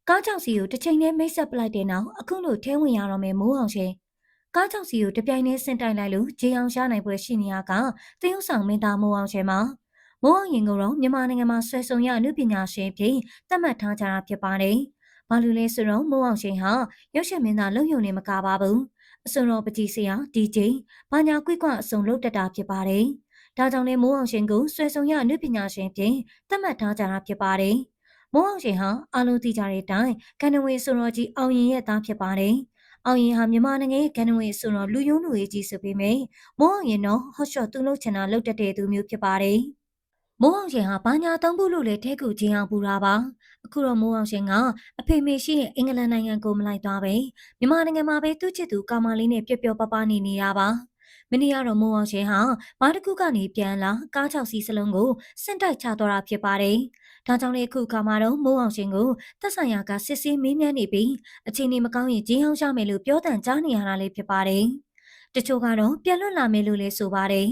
ကားကြောက်စီကိုတစ်ချိန်နဲ့မိတ်ဆက်ပလိုက်တဲ့နောက်အခုလို့ထဲဝင်ရတော့မယ်မိုးအောင်ရှင်ကားကြောက်စီကိုတပြိုင်တည်းဆင့်တိုင်လိုက်လို့ဂျေအောင်ရှားနိုင်ပွဲရှိနေရကတရုတ်ဆောင်မင်းသားမိုးအောင်ရှင်မှာမိုးအောင်ရင်ကိုတော့မြန်မာနိုင်ငံမှာဆွဲဆောင်ရအမှုပညာရှင်ဖြင့်သတ်မှတ်ထားကြတာဖြစ်ပါတယ်။ဘာလို့လဲဆိုတော့မိုးအောင်ရှင်ဟာရုပ်ရှင်မင်းသားလုံယုံနေမကပါဘူး။အစွန်တော်ပကြီးဆရာဒီဂျေဘာညာကွိကွအစုံလုပ်တတ်တာဖြစ်ပါတယ်။ဒါကြောင့်လေမိုးအောင်ရှင်ကိုဆွဲဆောင်ရအမှုပညာရှင်ဖြင့်သတ်မှတ်ထားကြတာဖြစ်ပါတယ်။မိုးအောင်ရှင်ဟာအားလုံးသိကြတဲ့အတိုင်းကန်နဝေဆိုတော်ကြီးအောင်ရင်ရဲ့သားဖြစ်ပါတယ်။အောင်ရင်ဟာမြန်မာနိုင်ငံရဲ့ကန်နဝေဆိုတော်လူယုံလူရေးကြီးဆိုပေမယ့်မိုးအောင်ရင်တော့ဟော့ရှော့သူ့လုပ်ချင်တာလုပ်တတ်တဲ့သူမျိုးဖြစ်ပါတယ်။မိုးအောင်ရှင်ဟာဘာညာသုံးဖို့လို့လဲထဲကူချင်းအောင်ပူတာပါ။အခုတော့မိုးအောင်ရှင်ကအဖေမေရှိရဲ့အင်္ဂလန်နိုင်ငံကိုမလိုက်သွားပဲမြန်မာနိုင်ငံမှာပဲသူ့ချစ်သူကာမလေးနဲ့ပျော်ပျော်ပါးပါးနေနေတာပါ။မနေ့ကတော့မိုးအောင်ရှင်ဟာဘာတစ်ခုကနေပြန်လာကား6စီးစလုံးကိုစင့်တိုက်ချသွားတာဖြစ်ပါတယ်။ဒါကြောင့်လေအခုအခါမှာတော့မိုးအောင်ရှင်ကိုသက်ဆိုင်ရာကစစ်ဆေးမေးမြန်းနေပြီးအချိန်နေမကောင်းရင်ဂျင်းအောင်ရမယ်လို့ပြောတန်ကြားနေရတာလေးဖြစ်ပါတယ်။တချို့ကတော့ပြန်လွတ်လာမယ်လို့လည်းဆိုပါတယ်